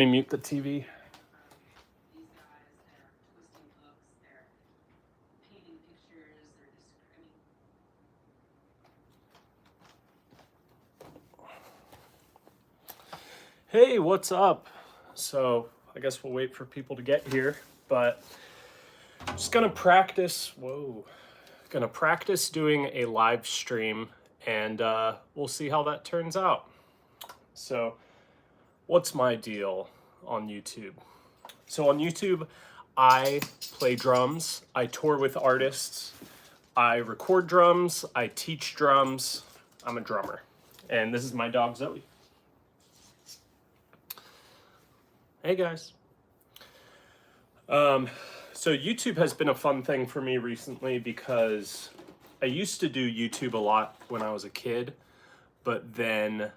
Let me mute the TV. These guys, they're twisting hooks, they're painting pictures, they're just, Hey, what's up? So I guess we'll wait for people to get here, but just gonna practice. Gonna practice doing a live stream, and we'll see how that turns out. So, what's my deal on YouTube? So on YouTube, I play drums. I tour with artists. I record drums. I teach drums. I'm a drummer, and this is my dog Zoe. Hey guys. So YouTube has been a fun thing for me recently because I used to do YouTube a lot when I was a kid, but then,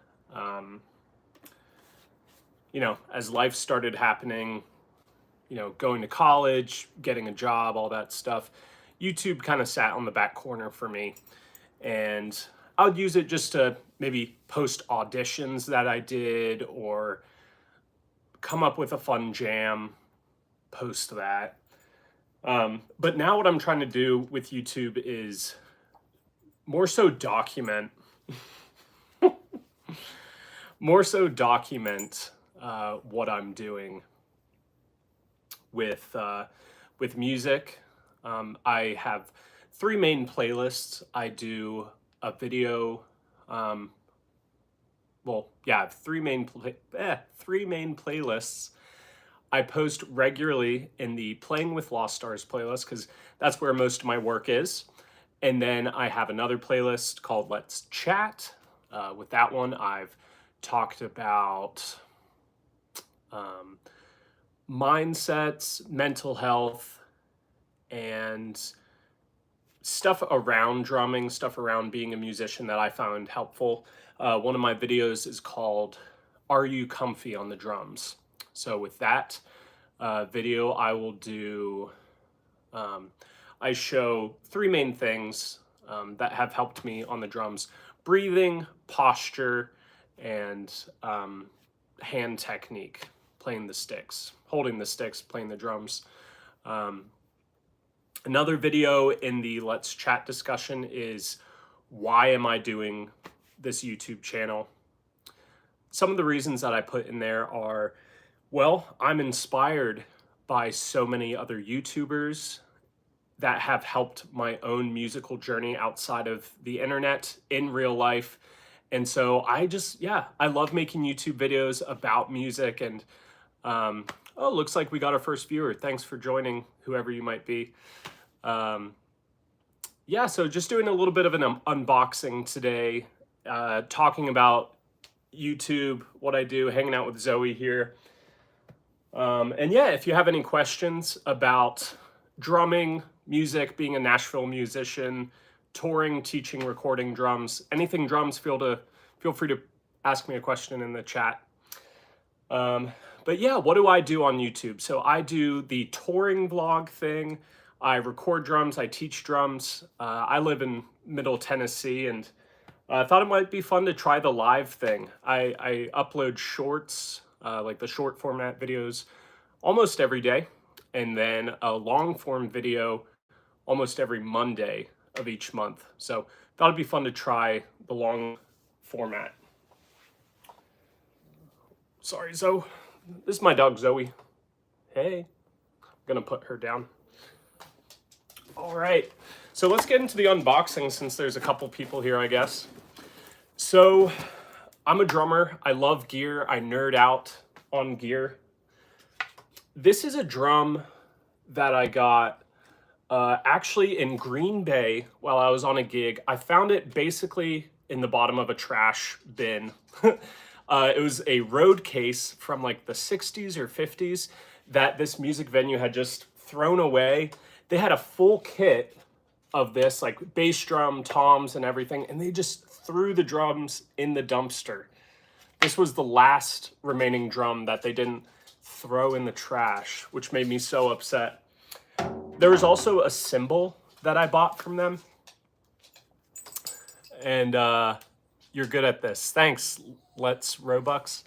as life started happening, going to college, getting a job, all that stuff, YouTube kind of sat on the back corner for me. And I would use it just to maybe post auditions that I did or come up with a fun jam, post that. But now what I'm trying to do with YouTube is more so document what I'm doing with music. I have three main playlists. I do a video. Three main playlists. I post regularly in the Playing with Lost Stars playlist because that's where most of my work is. And then I have another playlist called Let's Chat. With that one, I've talked about mindsets, mental health, and stuff around drumming, stuff around being a musician that I found helpful. One of my videos is called Are You Comfy on the Drums? So with that video, I will do, I show three main things that have helped me on the drums: breathing, posture, and hand technique, playing the sticks, holding the sticks, playing the drums. Another video in the Let's Chat discussion is why am I doing this YouTube channel? Some of the reasons that I put in there are, well, I'm inspired by so many other YouTubers that have helped my own musical journey outside of the internet in real life. And so I love making YouTube videos about music. And looks like we got our first viewer. Thanks for joining, whoever you might be. So just doing a little bit of an unboxing today, talking about YouTube, what I do, hanging out with Zoe here. If you have any questions about drumming, music, being a Nashville musician, touring, teaching, recording drums, anything drums, feel free to ask me a question in the chat. What do I do on YouTube? So I do the touring vlog thing. I record drums, I teach drums. I live in Middle Tennessee, and I thought it might be fun to try the live thing. I upload shorts, like the short format videos, almost every day, and then a long form video almost every Monday of each month. So thought it'd be fun to try the long format. Sorry, Zoe. This is my dog, Zoe. Hey. I'm gonna put her down. All right, so let's get into the unboxing since there's a couple people here, I guess. So I'm a drummer. I love gear. I nerd out on gear. This is a drum that I got actually in Green Bay while I was on a gig. I found it basically in the bottom of a trash bin. It was a road case from like the 60s or 50s that this music venue had just thrown away. They had a full kit of this, like bass drum, toms, and everything, and they just threw the drums in the dumpster. This was the last remaining drum that they didn't throw in the trash, which made me so upset. There was also a cymbal that I bought from them. And you're good at this. Thanks, Let's Robux.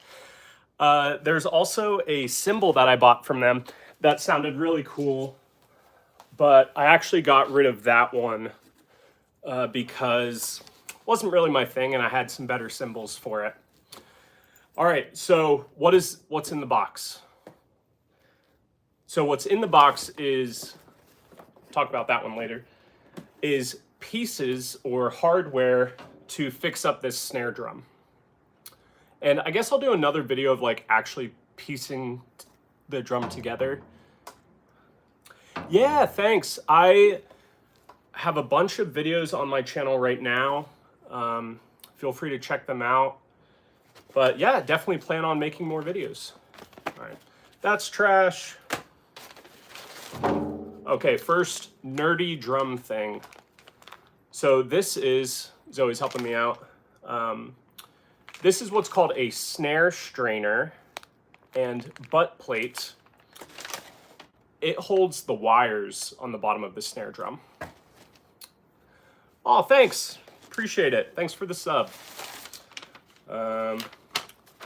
There's also a cymbal that I bought from them that sounded really cool, but I actually got rid of that one because it wasn't really my thing, and I had some better cymbals for it. All right, so what's in the box? So what's in the box is, talk about that one later, is pieces or hardware to fix up this snare drum. And I guess I'll do another video of like actually piecing the drum together. Yeah, thanks. I have a bunch of videos on my channel right now. Feel free to check them out. But yeah, definitely plan on making more videos. All right, that's trash. Okay, first nerdy drum thing. So this is, Zoe's helping me out. This is what's called a snare strainer and butt plate. It holds the wires on the bottom of the snare drum. Oh, thanks. Appreciate it. Thanks for the sub.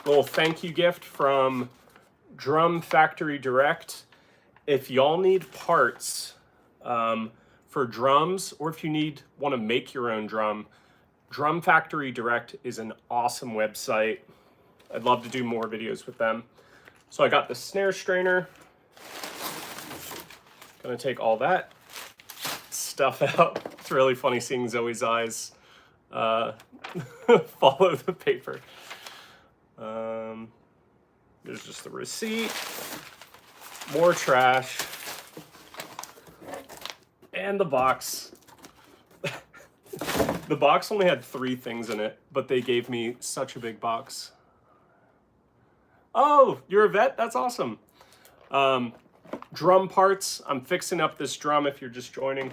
Little thank you gift from Drum Factory Direct. If y'all need parts for drums, or if you want to make your own drum, Drum Factory Direct is an awesome website. I'd love to do more videos with them. So I got the snare strainer. Gonna take all that stuff out. It's really funny seeing Zoe's eyes follow the paper. There's just the receipt, more trash, and the box. The box only had 3 things in it, but they gave me such a big box. Oh, you're a vet? That's awesome. Drum parts. I'm fixing up this drum if you're just joining.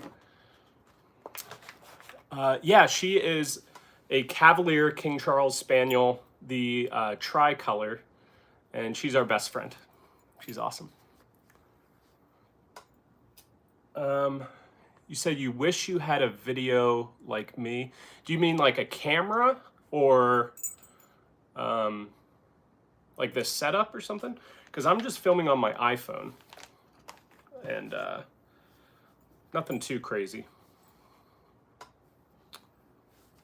Yeah, she is a Cavalier King Charles Spaniel, the tricolor, and she's our best friend. She's awesome. You said you wish you had a video like me. Do you mean like a camera or like this setup or something? Because I'm just filming on my iPhone and nothing too crazy.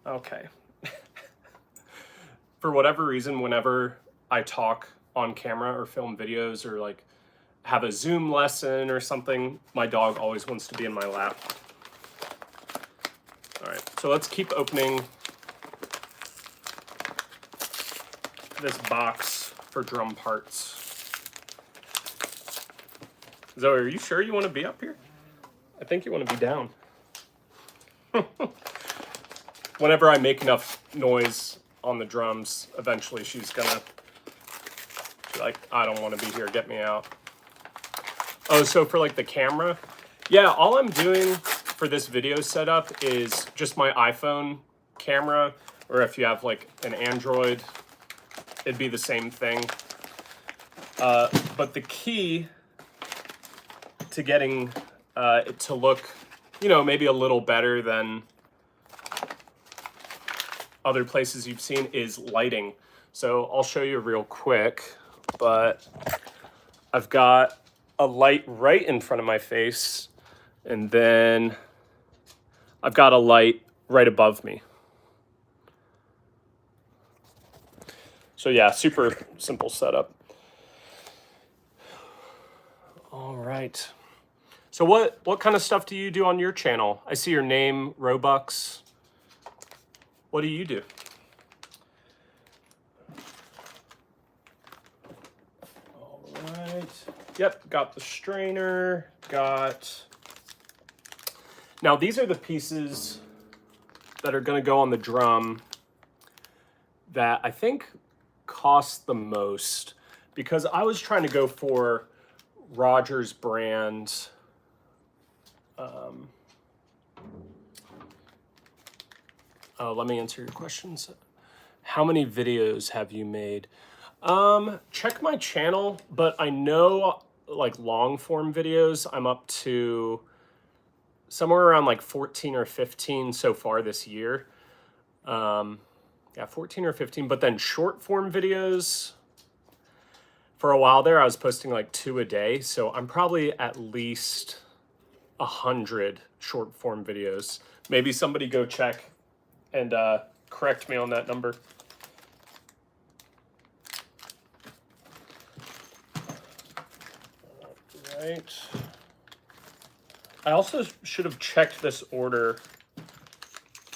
Okay. For whatever reason, whenever I talk on camera or film videos or like have a Zoom lesson or something, my dog always wants to be in my lap. All right, so let's keep opening this box for drum parts. Zoe, are you sure you want to be up here? I think you want to be down. Whenever I make enough noise on the drums, eventually she's gonna be like, I don't want to be here, get me out. Oh, so for like the camera, yeah, all I'm doing for this video setup is just my iPhone camera, or if you have like an Android, it'd be the same thing. But the key to getting it to look, you know, maybe a little better than other places you've seen is lighting. So I'll show you real quick, but I've got a light right in front of my face, and then I've got a light right above me. So yeah, super simple setup. All right. So what kind of stuff do you do on your channel? I see your name, Robux. What do you do? All right. Yep, got the strainer, got... Now these are the pieces that are gonna go on the drum that I think cost the most, because I was trying to go for Rogers brand let me answer your questions. How many videos have you made? Check my channel, but I know like long form videos, I'm up to somewhere around like 14 or 15 so far this year. Yeah, 14 or 15, but then short form videos, For a while there, I was posting like 2 a day, so I'm probably at least 100 short form videos. Maybe somebody go check and correct me on that number. Right. I also should have checked this order,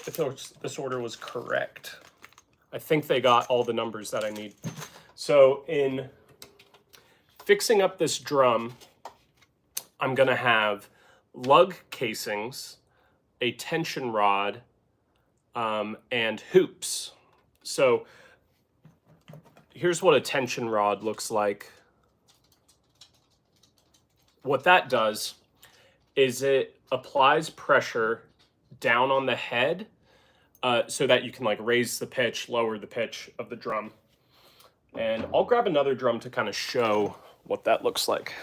if this order was correct. I think they got all the numbers that I need. So in fixing up this drum, I'm gonna have lug casings, a tension rod, and hoops. So here's what a tension rod looks like. What that does is it applies pressure down on the head so that you can like raise the pitch, lower the pitch of the drum. And I'll grab another drum to kind of show what that looks like.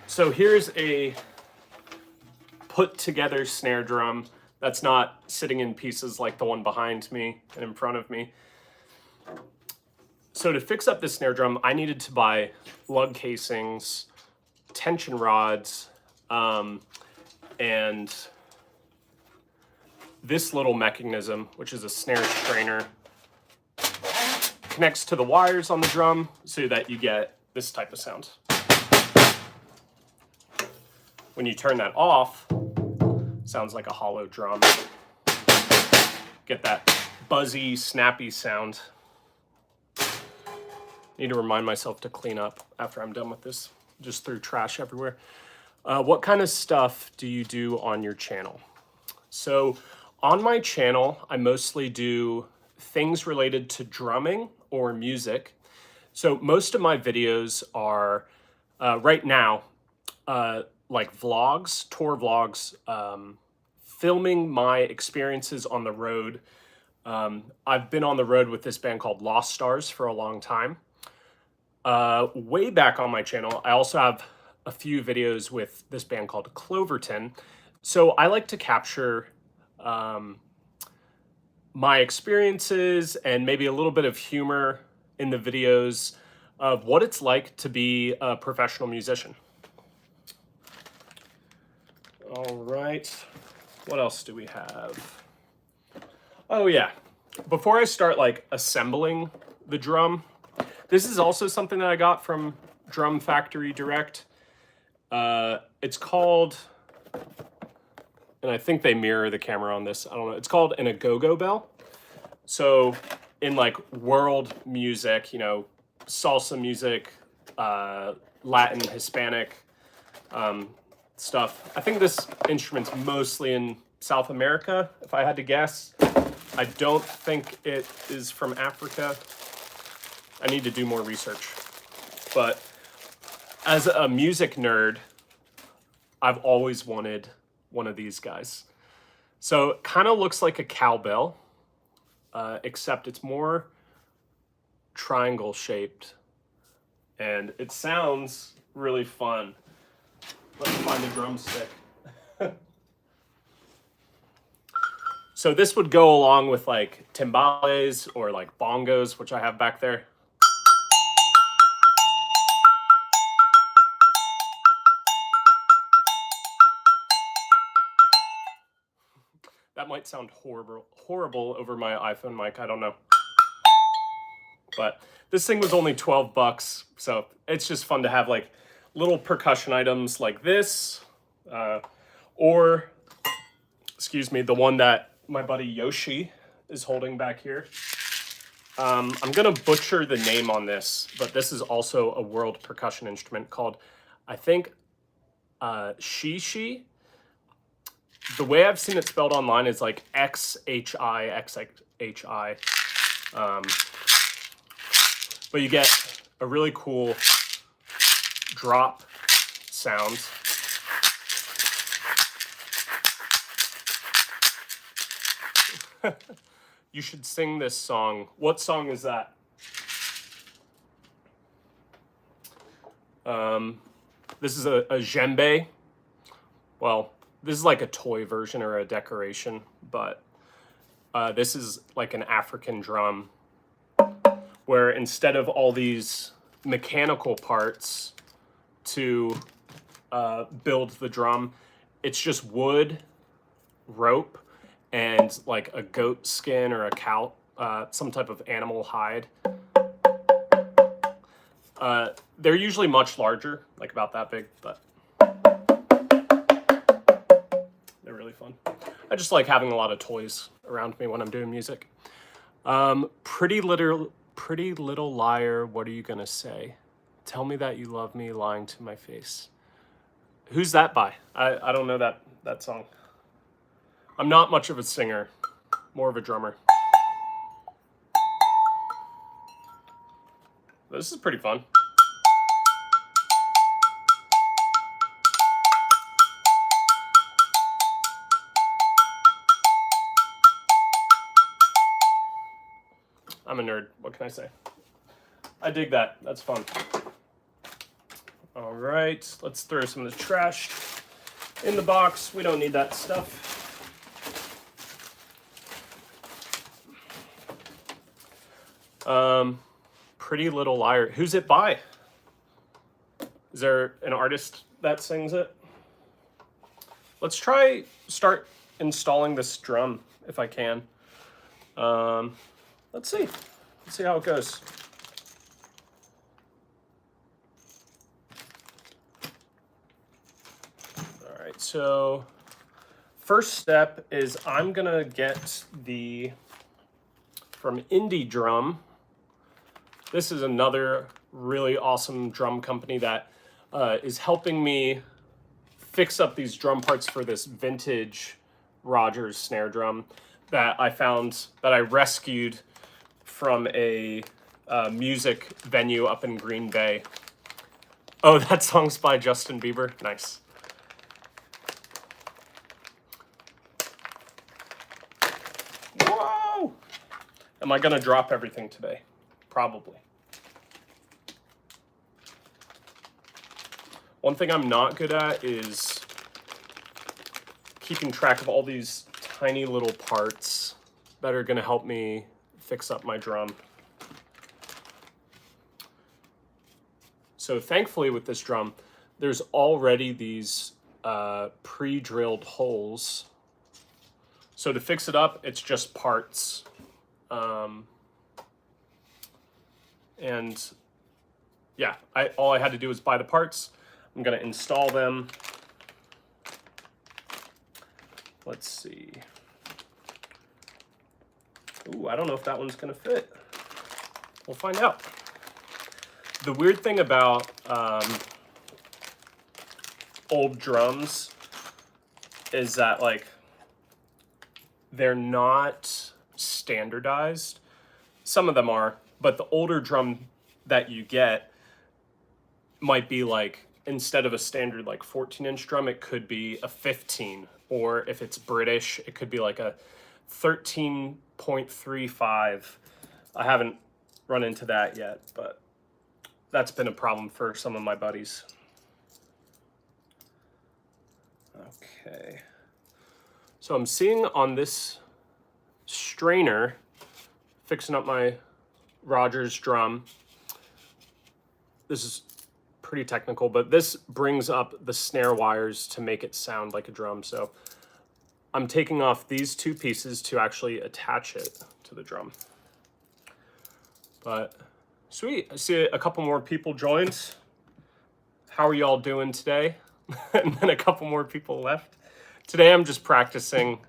So here's a put together snare drum that's not sitting in pieces like the one behind me and in front of me. So to fix up this snare drum, I needed to buy lug casings, tension rods, and this little mechanism, which is a snare strainer, connects to the wires on the drum so that you get this type of sound. When you turn that off, sounds like a hollow drum. Get that buzzy, snappy sound. Need to remind myself to clean up after I'm done with this. Just threw trash everywhere. What kind of stuff do you do on your channel? So on my channel, I mostly do things related to drumming or music. So most of my videos are right now, like vlogs, tour vlogs, filming my experiences on the road. I've been on the road with this band called Lost Stars for a long time. Way back on my channel, I also have a few videos with this band called Cloverton. So I like to capture my experiences and maybe a little bit of humor in the videos of what it's like to be a professional musician. All right, what else do we have? Oh yeah, before I start like assembling the drum, this is also something that I got from Drum Factory Direct. It's called, and I think they mirror the camera on this, I don't know, it's called an agogo bell. So in like world music, you know, salsa music, Latin, Hispanic, stuff. I think this instrument's mostly in South America, if I had to guess. I don't think it is from Africa. I need to do more research. But as a music nerd, I've always wanted one of these guys. So it kind of looks like a cowbell, except it's more triangle shaped. And it sounds really fun. Let's find a drumstick. So this would go along with like timbales or like bongos, which I have back there. That might sound horrible over my iPhone mic, I don't know. But this thing was only 12 bucks, so it's just fun to have like little percussion items like this, or, excuse me, the one that my buddy Yoshi is holding back here. I'm gonna butcher the name on this, but this is also a world percussion instrument called, I think, Shishi. The way I've seen it spelled online is like XHI, XHI. But you get a really cool drop sound. You should sing this song. What song is that? This is a djembe. well, this is like a toy version or a decoration, but this is like an African drum where instead of all these mechanical parts to build the drum, it's just wood, rope, and like a goat skin or a cow, some type of animal hide. They're usually much larger, like about that big, but they're really fun. I just like having a lot of toys around me when I'm doing music. Pretty Little Liar, what are you gonna say? Tell me that you love me, lying to my face. Who's that by? I don't know that song. I'm not much of a singer, more of a drummer. This is pretty fun. I'm a nerd. What can I say? I dig that. That's fun. All right, let's throw some of the trash in the box. We don't need that stuff. Pretty Little Liar. Who's it by? Is there an artist that sings it? Let's start installing this drum if I can. Let's see. Let's see how it goes. All right, so first step is I'm gonna get from Indie Drum. This is another really awesome drum company that is helping me fix up these drum parts for this vintage Rogers snare drum that I found, that I rescued from a music venue up in Green Bay. Oh, that song's by Justin Bieber. Nice. Whoa! Am I gonna drop everything today? Probably. One thing I'm not good at is keeping track of all these tiny little parts that are gonna help me fix up my drum. So thankfully with this drum, there's already these pre-drilled holes. So to fix it up, it's just parts. And yeah, all I had to do was buy the parts. I'm gonna install them. Let's see. Ooh, I don't know if that one's gonna fit. We'll find out. The weird thing about old drums is that like they're not standardized. Some of them are, but the older drum that you get might be like, instead of a standard like 14-inch drum, it could be a 15, or if it's British, it could be like a 13.35. I haven't run into that yet, but that's been a problem for some of my buddies. Okay. So I'm seeing on this strainer, fixing up my Rogers drum. This is pretty technical, but this brings up the snare wires to make it sound like a drum. So I'm taking off these two pieces to actually attach it to the drum. But sweet, I see a couple more people joined. How are y'all doing today? And then a couple more people left. Today I'm just practicing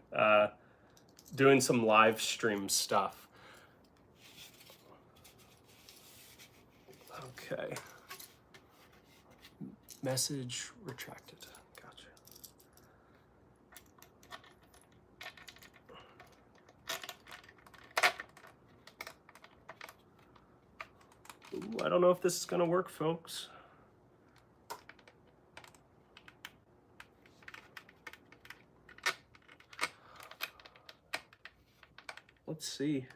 doing some live stream stuff. Okay. Message retracted. Gotcha. Ooh, I don't know if this is gonna work, folks. Let's see.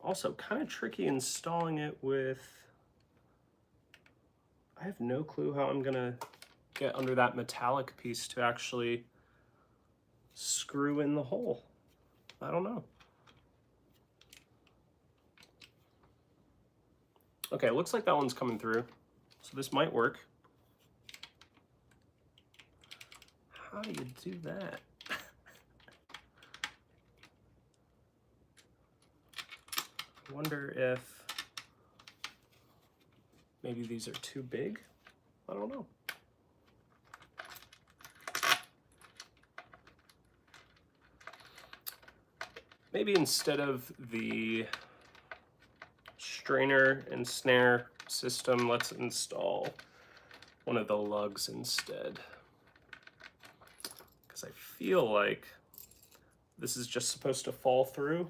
Also, kind of tricky installing it with I have no clue how I'm gonna get under that metallic piece to actually screw in the hole. I don't know. Okay, it looks like that one's coming through, so this might work. How do you do that? I wonder if maybe these are too big. I don't know. Maybe instead of the strainer and snare system, let's install one of the lugs instead. Because I feel like this is just supposed to fall through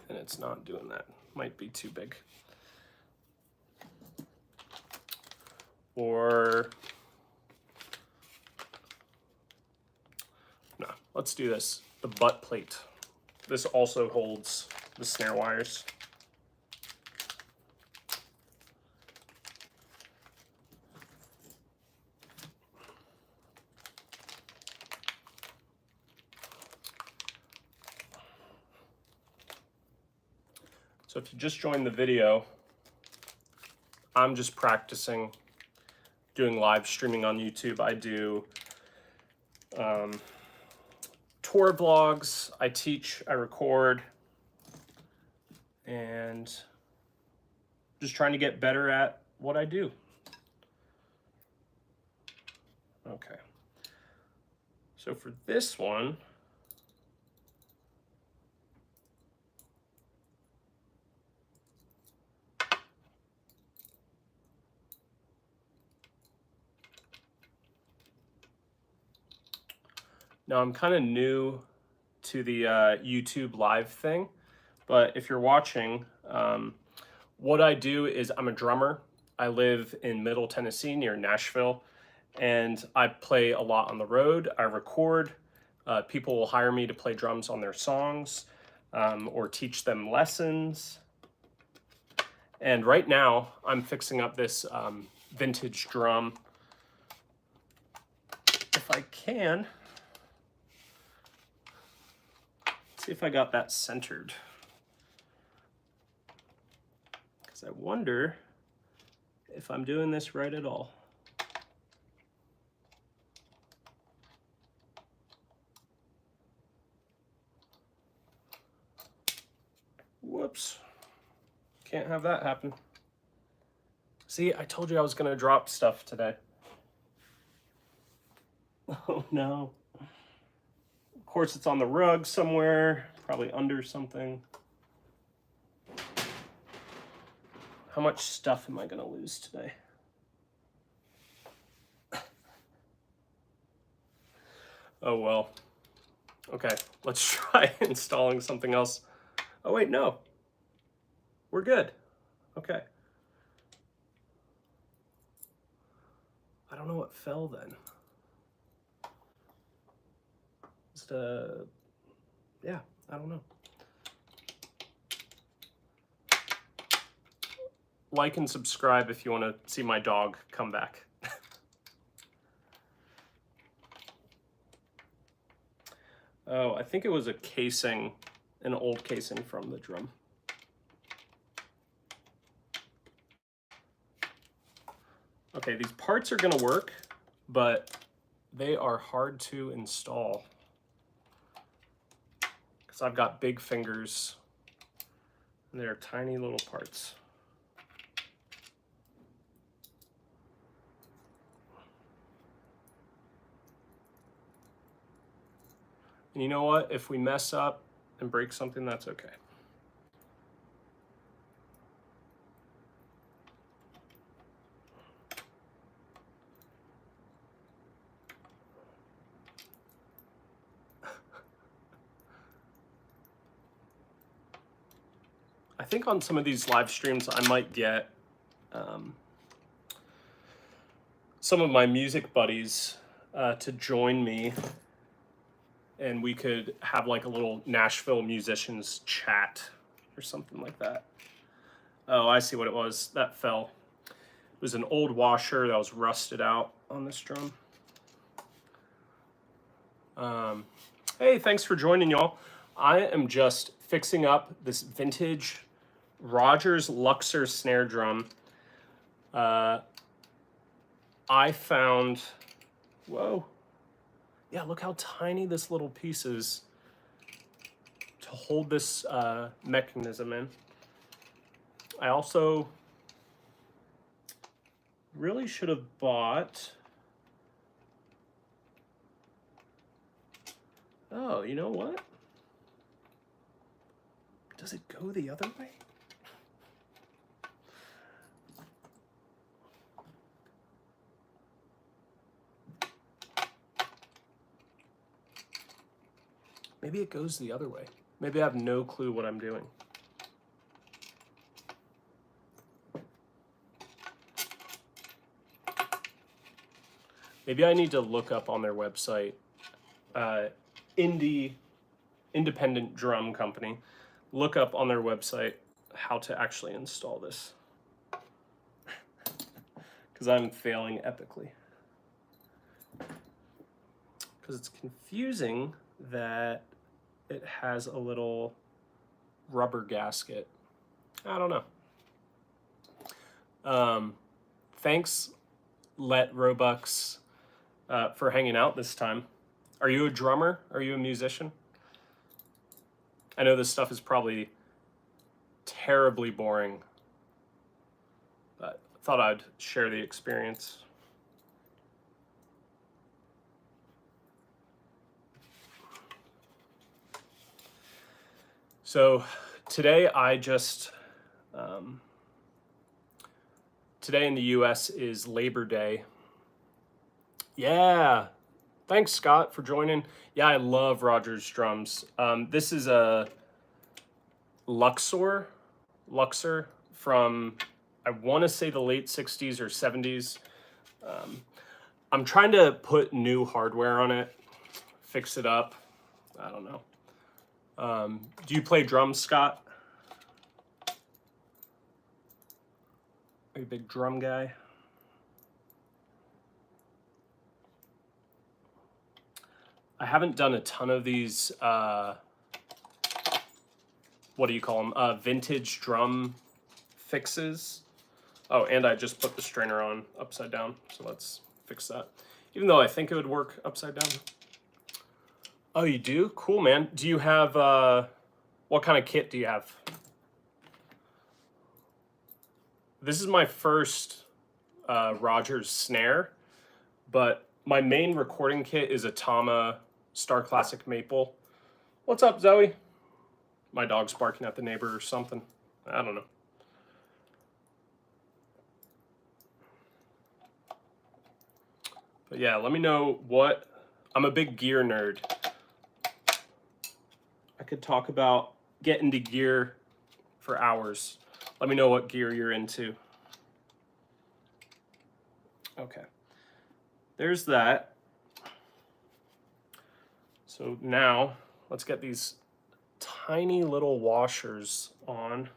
and it's not doing that. Might be too big. Or, no, let's do this. The butt plate. This also holds the snare wires. So if you just joined the video, I'm just practicing doing live streaming on YouTube. I do tour vlogs, I teach, I record, and just trying to get better at what I do. Okay. So for this one, now I'm kind of new to the YouTube live thing, but if you're watching, what I do is I'm a drummer. I live in Middle Tennessee near Nashville, and I play a lot on the road. I record. People will hire me to play drums on their songs or teach them lessons. And right now I'm fixing up this vintage drum. If I can, see if I got that centered. Because I wonder if I'm doing this right at all. Whoops. Can't have that happen. See, I told you I was gonna drop stuff today. Oh no. Of course it's on the rug somewhere, probably under something. How much stuff am I gonna lose today? Oh well. Okay, let's try installing something else. Oh wait, no. We're good. Okay. I don't know what fell then. Just yeah, I don't know. Like and subscribe if you want to see my dog come back. Oh, I think it was a casing, an old casing from the drum. Okay, these parts are gonna work, but they are hard to install because I've got big fingers and they're tiny little parts. And you know what? If we mess up and break something, that's okay. I think on some of these live streams, I might get some of my music buddies to join me, and we could have like a little Nashville musicians chat or something like that. Oh, I see what it was. That fell. was an old washer that was rusted out on this drum. Hey, thanks for joining, y'all. I am just fixing up this vintage Rogers Luxor snare drum. I found, whoa, yeah, look how tiny this little piece is to hold this mechanism in. I also really should have bought, oh, you know what? Does it go the other way? Maybe it goes the other way. Maybe I have no clue what I'm doing. Maybe I need to look up on their website, independent drum company, look up on their website how to actually install this. Because I'm failing epically. Because it's confusing that it has a little rubber gasket. I don't know. Thanks, Let Robux, for hanging out this time. Are you a drummer? Are you a musician? I know this stuff is probably terribly boring, but I thought I'd share the experience. So today today in the US is Labor Day. Yeah, thanks Scott for joining. Yeah, I love Rogers drums. This is a Luxor from, I want to say the late 60s or 70s. I'm trying to put new hardware on it, fix it up. I don't know. Do you play drums, Scott? Are you a big drum guy? I haven't done a ton of these, what do you call them? Vintage drum fixes. Oh, and I just put the strainer on upside down, so let's fix that. Even though I think it would work upside down. Oh, you do? Cool, man. Do you have, what kind of kit do you have? This is my first Rogers snare, but my main recording kit is a Tama Star Classic Maple. What's up, Zoe? My dog's barking at the neighbor or something. I don't know. But yeah, let me know what, I'm a big gear nerd. I could talk about get into gear for hours. Let me know what gear you're into. Okay, there's that. So now let's get these tiny little washers on.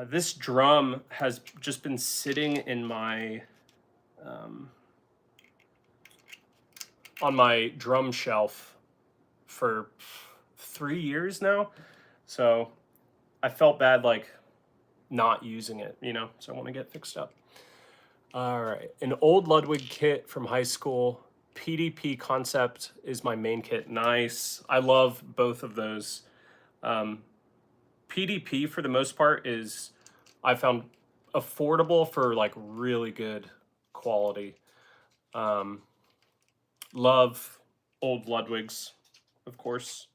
This drum has just been sitting in my on my drum shelf for 3 years now, so I felt bad like not using it, you know, so I want to get fixed up. All right, an old Ludwig kit from high school. PDP Concept is my main kit. Nice. I love both of those. PDP for the most part is, I found, affordable for like really good quality. Love old Ludwigs, of course.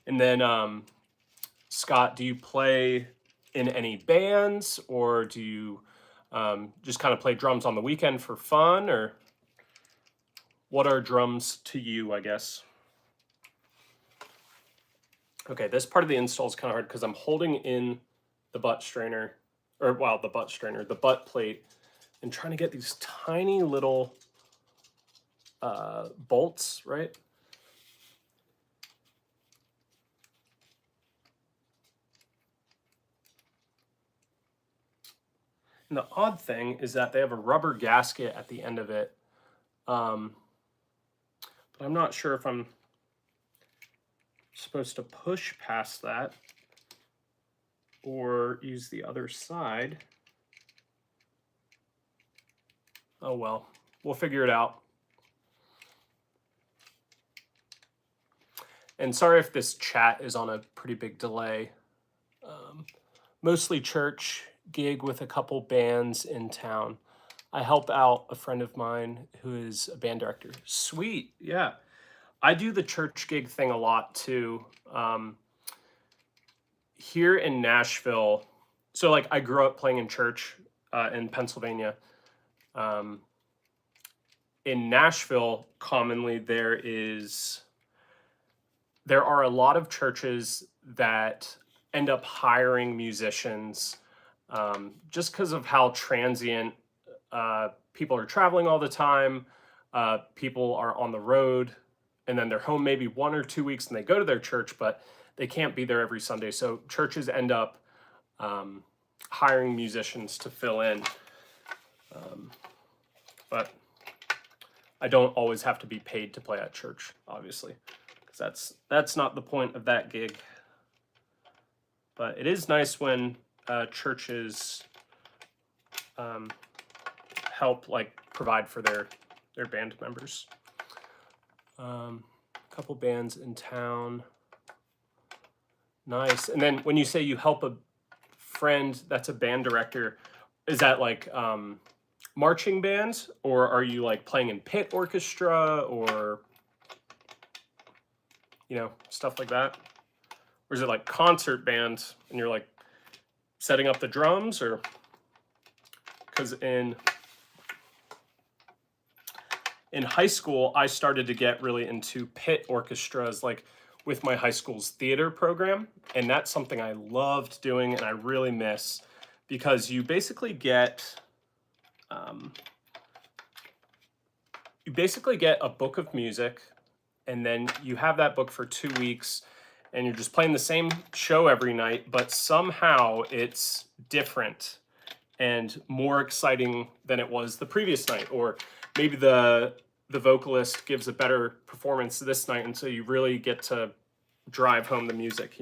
And then, Scott, do you play in any bands, or do you just kind of play drums on the weekend for fun, or what are drums to you, I guess? Okay, this part of the install is kind of hard because I'm holding in the butt strainer, or well, the butt plate, and trying to get these tiny little bolts, right? And the odd thing is that they have a rubber gasket at the end of it. But I'm not sure if I'm supposed to push past that or use the other side. Oh well, we'll figure it out. And sorry if this chat is on a pretty big delay. Mostly church, gig with a couple bands in town. I help out a friend of mine who is a band director. Sweet, yeah. I do the church gig thing a lot too. Here in Nashville, so like I grew up playing in church in Pennsylvania. In Nashville, commonly there are a lot of churches that end up hiring musicians just because of how transient people are traveling all the time. People are on the road and then they're home maybe 1 or 2 weeks and they go to their church, but they can't be there every Sunday. So churches end up hiring musicians to fill in. But I don't always have to be paid to play at church, obviously, because that's not the point of that gig. But it is nice when churches help like provide for their band members. A couple bands in town. Nice. And then when you say you help a friend that's a band director, is that like marching band, or are you like playing in pit orchestra, or stuff like that? Or is it like concert band and you're like setting up the drums? Or because in high school I started to get really into pit orchestras, like with my high school's theater program, and that's something I loved doing and I really miss, because you basically get a book of music, and then you have that book for 2 weeks and you're just playing the same show every night, but somehow it's different and more exciting than it was the previous night, or maybe the vocalist gives a better performance this night, and so you really get to drive home the music,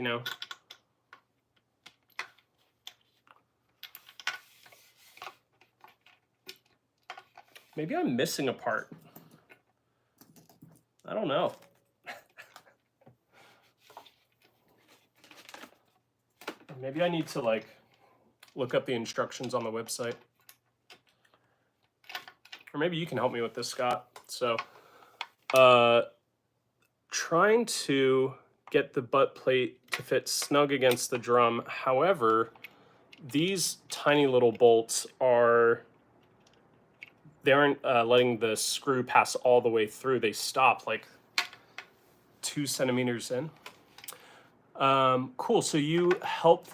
Maybe I'm missing a part. I don't know. Maybe I need to like look up the instructions on the website. Or maybe you can help me with this, Scott. So, trying to get the butt plate to fit snug against the drum. However, these tiny little bolts they aren't letting the screw pass all the way through. They stop like 2 centimeters in. Cool. So you help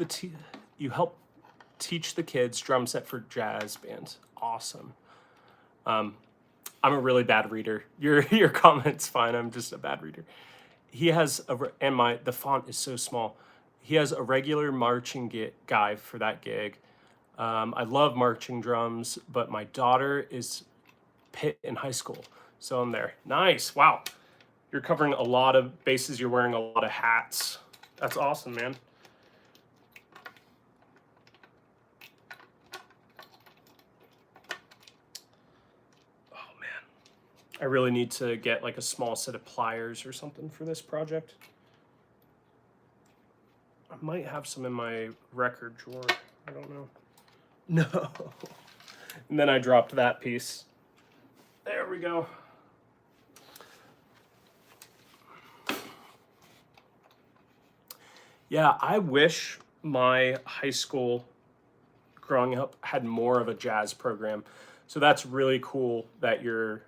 teach the kids drum set for jazz bands. Awesome. I'm a really bad reader. Your comment's fine. I'm just a bad reader. He has the font is so small. He has a regular marching guy for that gig. I love marching drums, but my daughter is pit in high school, so I'm there. Nice. Wow. You're covering a lot of bases. You're wearing a lot of hats. That's awesome, man. Oh, man. I really need to get like a small set of pliers or something for this project. I might have some in my record drawer. I don't know. No. And then I dropped that piece. There we go. Yeah, I wish my high school growing up had more of a jazz program. So that's really cool that you're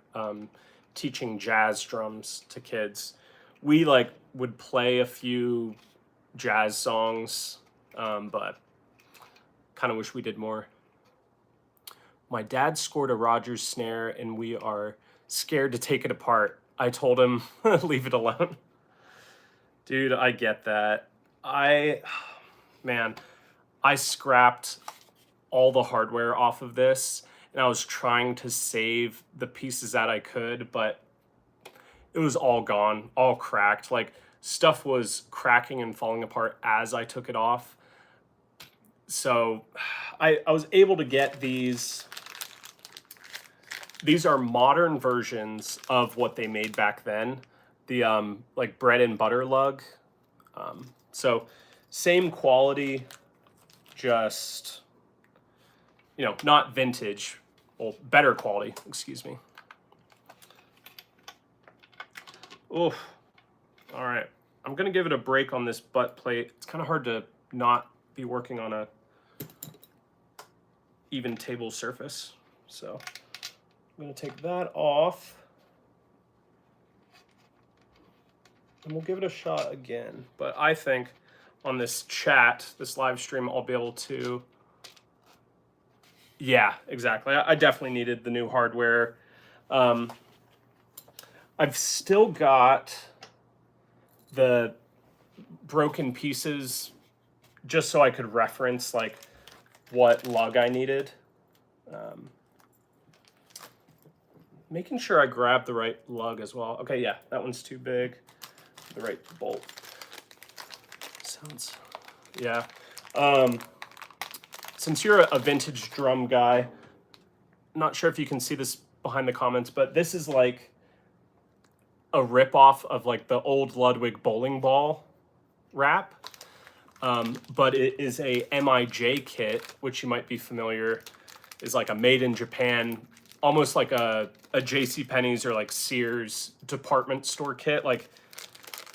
teaching jazz drums to kids. We like would play a few jazz songs, but kind of wish we did more. My dad scored a Rogers snare and we are scared to take it apart. I told him, leave it alone. Dude, I get that. I scrapped all the hardware off of this, and I was trying to save the pieces that I could, but it was all gone, all cracked. Like, stuff was cracking and falling apart as I took it off. So I was able to get these. These are modern versions of what they made back then. The like bread and butter lug. So same quality, just, you know, not vintage, well, better quality, excuse me. Oof. All right. I'm going to give it a break on this butt plate. It's kind of hard to not be working on a even table surface. So I'm going to take that off. And we'll give it a shot again. But I think on this chat, this live stream, I'll be able to... Yeah, exactly. I definitely needed the new hardware. I've still got the broken pieces just so I could reference like what lug I needed. Making sure I grab the right lug as well. Okay, yeah, that one's too big. The right bolt. Sounds, yeah. Since you're a vintage drum guy, I'm not sure if you can see this behind the comments, but this is like a ripoff of like the old Ludwig bowling ball wrap. But it is a MIJ kit, which you might be familiar, is like a made in Japan, almost like a JCPenney's or like Sears department store kit. Like,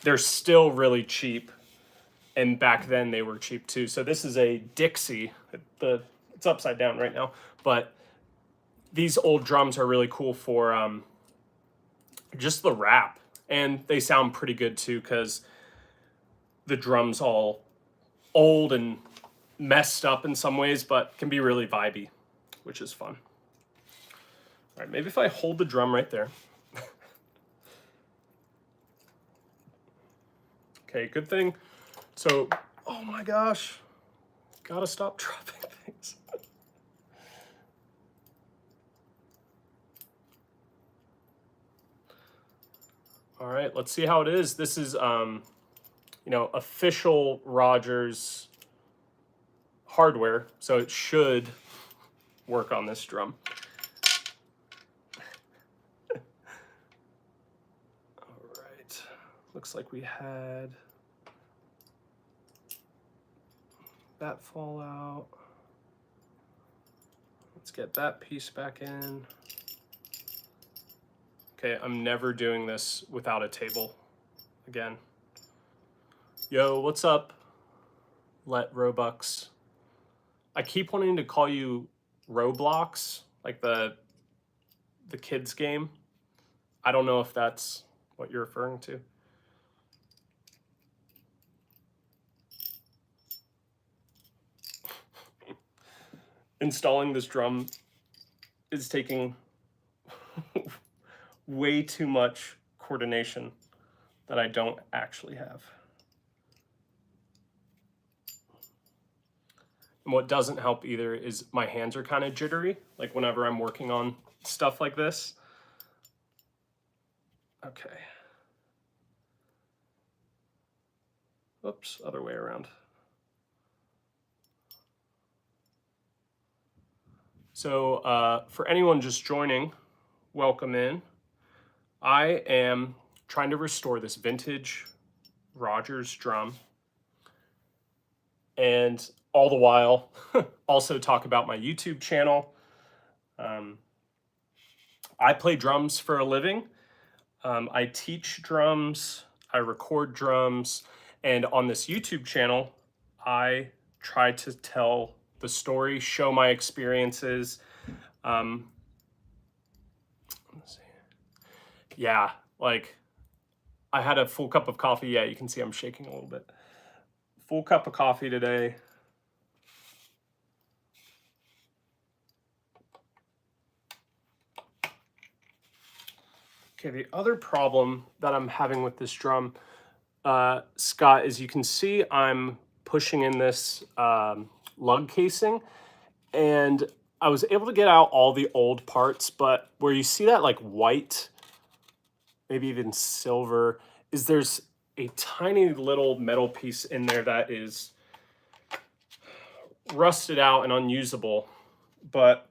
they're still really cheap, and back then they were cheap too. So this is a Dixie. It's upside down right now, but these old drums are really cool for just the wrap, and they sound pretty good too because the drum's all old and messed up in some ways, but can be really vibey, which is fun. All right, maybe if I hold the drum right there. Okay, good thing. So, oh my gosh, gotta stop dropping things. All right, let's see how it is. This is, you know, official Rogers hardware, so it should work on this drum. All right, looks like we had that fall out. Let's get that piece back in. Okay, I'm never doing this without a table again. Yo, what's up, Let Robux? I keep wanting to call you Roblox, like the kids game. I don't know if that's what you're referring to. Installing this drum is taking way too much coordination that I don't actually have. And what doesn't help either is my hands are kind of jittery, like whenever I'm working on stuff like this. Okay. Oops, other way around. So for anyone just joining, welcome in. I am trying to restore this vintage Rogers drum, and all the while also talk about my YouTube channel. I play drums for a living. I teach drums, I record drums, and on this YouTube channel, I try to tell the story, show my experiences. Let's see. Yeah, like I had a full cup of coffee. Yeah, you can see I'm shaking a little bit. Full cup of coffee today. Okay, the other problem that I'm having with this drum, Scott, is you can see I'm pushing in this lug casing, And I was able to get out all the old parts, but where you see that like white, maybe even silver, is there's a tiny little metal piece in there that is rusted out and unusable, but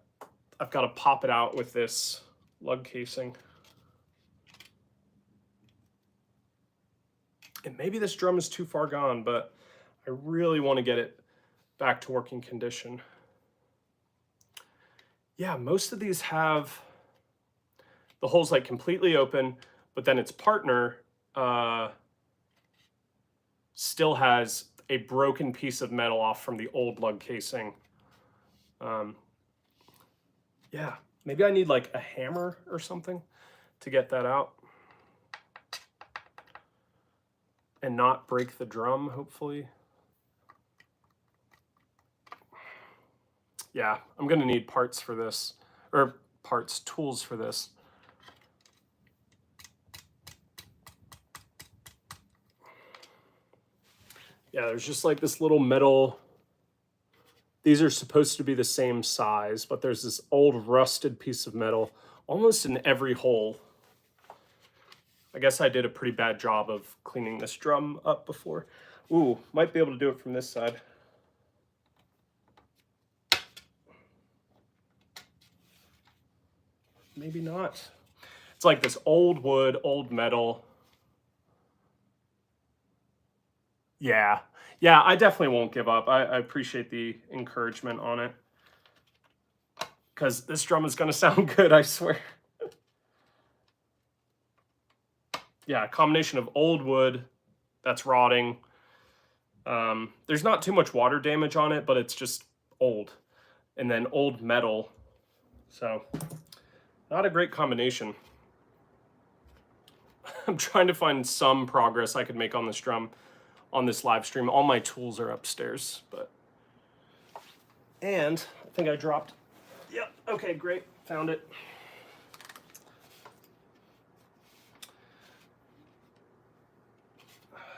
I've got to pop it out with this lug casing. And maybe this drum is too far gone, but I really want to get it back to working condition. Yeah, most of these have the holes like completely open, but then its partner still has a broken piece of metal off from the old lug casing. Yeah, maybe I need like a hammer or something to get that out and not break the drum, hopefully. Yeah, I'm gonna need parts for this, or tools for this. Yeah, there's just like this little metal. These are supposed to be the same size, but there's this old rusted piece of metal almost in every hole. I guess I did a pretty bad job of cleaning this drum up before. Ooh, might be able to do it from this side. Maybe not. It's like this old wood, old metal. Yeah, I definitely won't give up. I appreciate the encouragement on it. Because this drum is going to sound good, I swear. Yeah, a combination of old wood that's rotting. There's not too much water damage on it, but it's just old. And then old metal. So, not a great combination. I'm trying to find some progress I could make on this drum on this live stream. All my tools are upstairs, but... And I think I dropped... Yep, okay, great. Found it.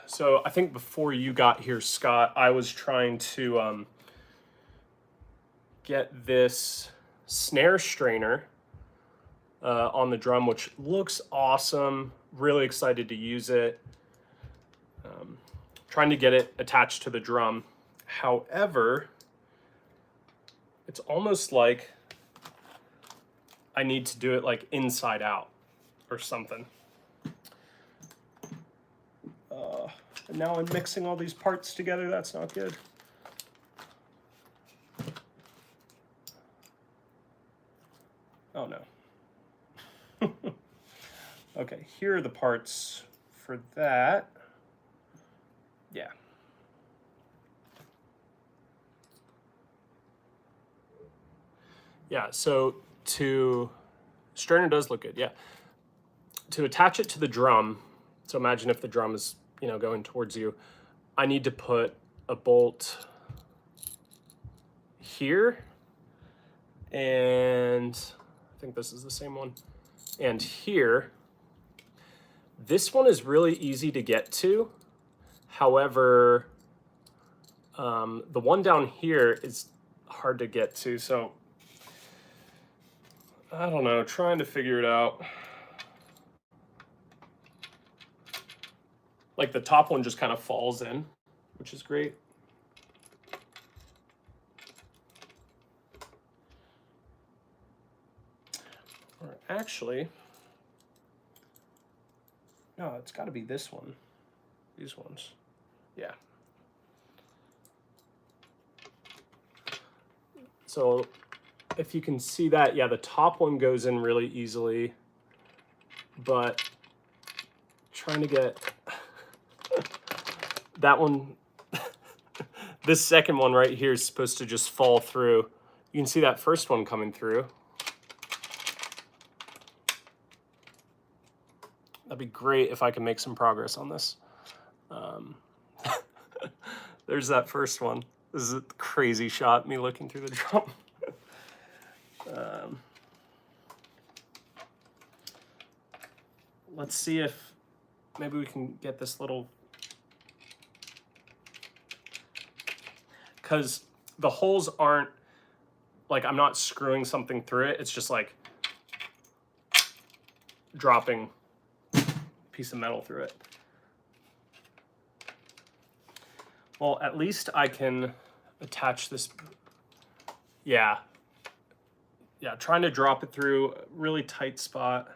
So I think before you got here, Scott, I was trying to get this snare strainer on the drum, which looks awesome. Really excited to use it. Trying to get it attached to the drum. However, it's almost like I need to do it like inside out or something. And now I'm mixing all these parts together. That's not good. Oh no. Okay, here are the parts for that. Yeah. Yeah, so strainer does look good, yeah. To attach it to the drum, so imagine if the drum is, going towards you, I need to put a bolt here, and I think this is the same one, and here. This one is really easy to get to. However, the one down here is hard to get to, so I don't know, trying to figure it out. Like the top one just kind of falls in, which is great. Or actually, no, it's got to be this one. These ones. Yeah. So if you can see that, yeah, the top one goes in really easily, but trying to get that one, this second one right here is supposed to just fall through. You can see that first one coming through. That'd be great if I could make some progress on this. There's that first one. This is a crazy shot, me looking through the drum. Let's see if maybe we can get this little... Because the holes aren't like I'm not screwing something through it. It's just like dropping a piece of metal through it. Well, at least I can attach this. Yeah. Yeah, trying to drop it through a really tight spot.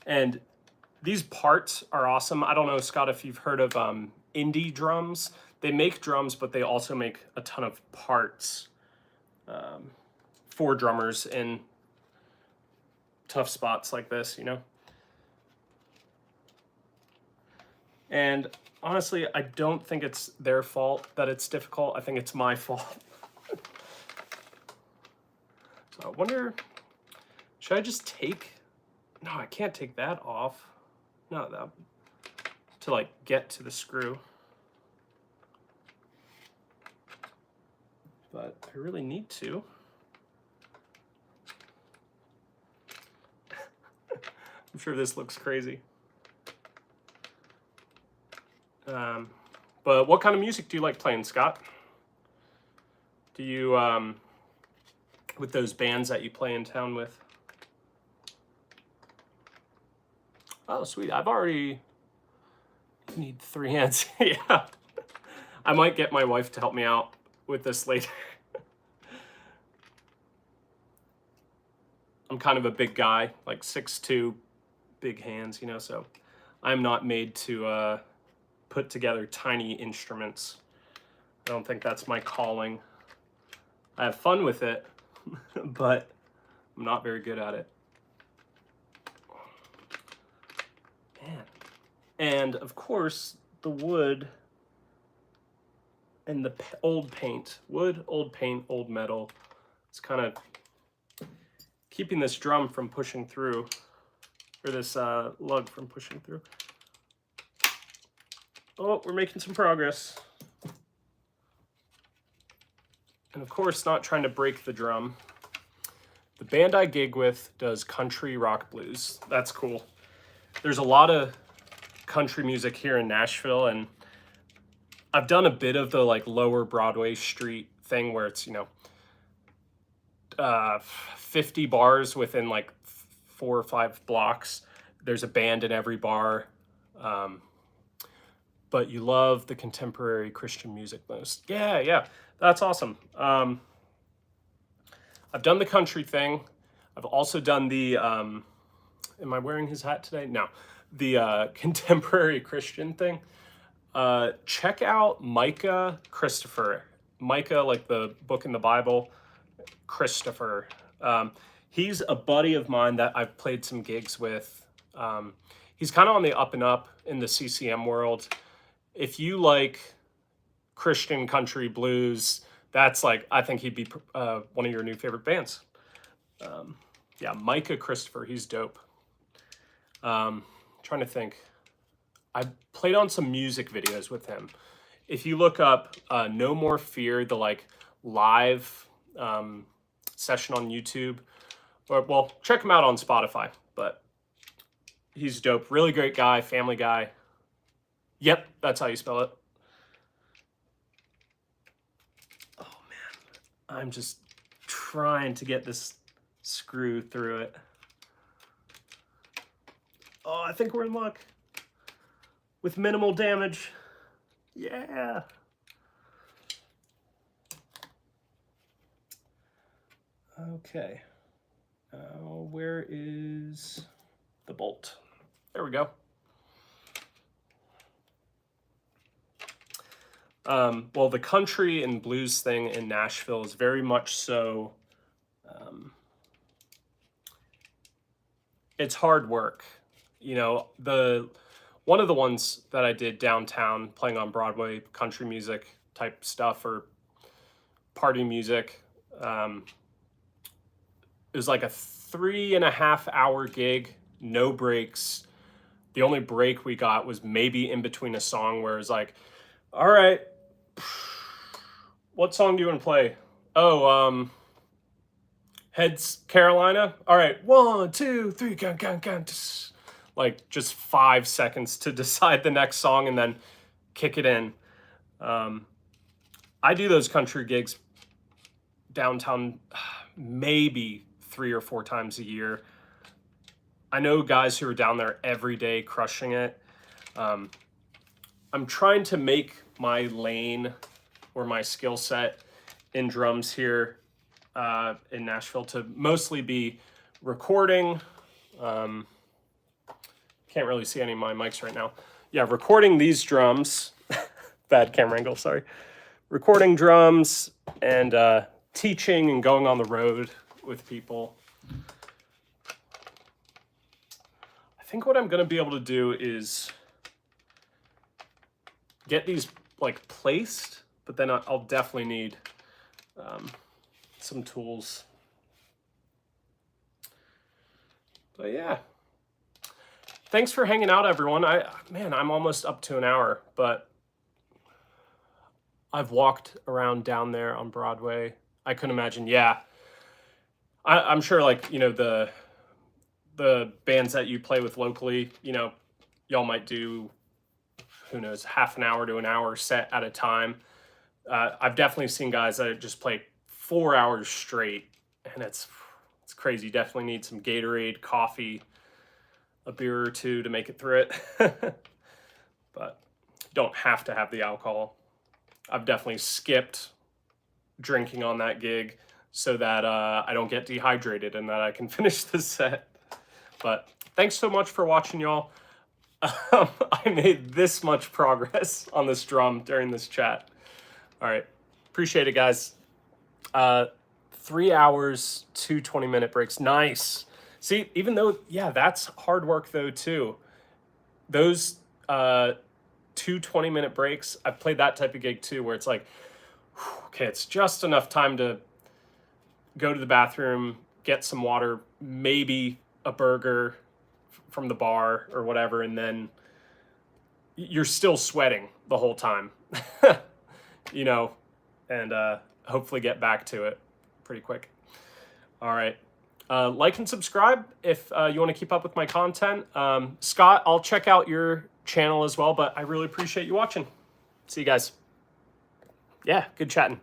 And these parts are awesome. I don't know, Scott, if you've heard of Indie Drums. They make drums, but they also make a ton of parts for drummers in tough spots like this, you know? And honestly, I don't think it's their fault that it's difficult. I think it's my fault. So I wonder, should I just take, no, I can't take that off. No, that, to like get to the screw. But I really need to. I'm sure this looks crazy. But what kind of music do you like playing, Scott? Do you, with those bands that you play in town with? Oh, sweet. I've already need 3 hands. Yeah. I might get my wife to help me out with this later. I'm kind of a big guy, like 6'2", big hands, you know, so I'm not made to put together tiny instruments. I don't think that's my calling. I have fun with it, but I'm not very good at it. Man. And of course, the wood and the old paint. Wood, old paint, old metal. It's kind of keeping this drum from pushing through, or this lug from pushing through. Oh, we're making some progress. And of course, not trying to break the drum. The band I gig with does country rock blues. That's cool. There's a lot of country music here in Nashville, and I've done a bit of the like lower Broadway street thing where it's, you know, 50 bars within like 4 or 5 blocks. There's a band in every bar. But you love the contemporary Christian music most. Yeah, that's awesome. I've done the country thing. I've also done the, am I wearing his hat today? No, the contemporary Christian thing. Check out Micah Christopher. Micah, like the book in the Bible, Christopher. He's a buddy of mine that I've played some gigs with. He's kind of on the up and up in the CCM world. If you like Christian country blues, that's like, I think he'd be one of your new favorite bands. Yeah, Micah Christopher, he's dope. Trying to think. I played on some music videos with him. If you look up No More Fear, the like live session on YouTube, or well, check him out on Spotify, but he's dope. Really great guy, family guy. Yep, that's how you spell it. Oh man, I'm just trying to get this screw through it. Oh, I think we're in luck. With minimal damage. Yeah. Okay. Where is the bolt? There we go. Well, the country and blues thing in Nashville is very much so, it's hard work. You know, one of the ones that I did downtown playing on Broadway, country music type stuff or party music, it was like a 3.5 hour gig, no breaks. The only break we got was maybe in between a song where it's like, all right, what song do you want to play? Oh, Heads Carolina. All right, 1, 2, 3, go. Like just 5 seconds to decide the next song, and then kick it in. I do those country gigs downtown maybe 3 or 4 times a year. I know guys who are down there every day crushing it. I'm trying to make my lane or my skill set in drums here in Nashville to mostly be recording. Can't really see any of my mics right now. Yeah, recording these drums. Bad camera angle, sorry. Recording drums and teaching and going on the road with people. I think what I'm going to be able to do is get these like placed, but then I'll definitely need some tools. But yeah, thanks for hanging out, everyone. I'm almost up to an hour, but I've walked around down there on Broadway. I couldn't imagine. Yeah, I'm sure, like, you know, the bands that you play with locally, you know, y'all might do, who knows, half an hour to an hour set at a time. I've definitely seen guys that just play 4 hours straight, and it's crazy. Definitely need some Gatorade, coffee, a beer or two to make it through it. But don't have to have the alcohol. I've definitely skipped drinking on that gig so that I don't get dehydrated and that I can finish the set. But thanks so much for watching, y'all. I made this much progress on this drum during this chat. All right. Appreciate it, guys. 3 hours, 2 20-minute breaks. Nice. See, even though, yeah, that's hard work though, too. Those 2 20-minute breaks, I've played that type of gig too, where it's like, okay, it's just enough time to go to the bathroom, get some water, maybe a burger from the bar or whatever, and then you're still sweating the whole time, you know, and hopefully get back to it pretty quick. All right. Like and subscribe if you want to keep up with my content. Scott, I'll check out your channel as well, but I really appreciate you watching. See you guys. Yeah, good chatting.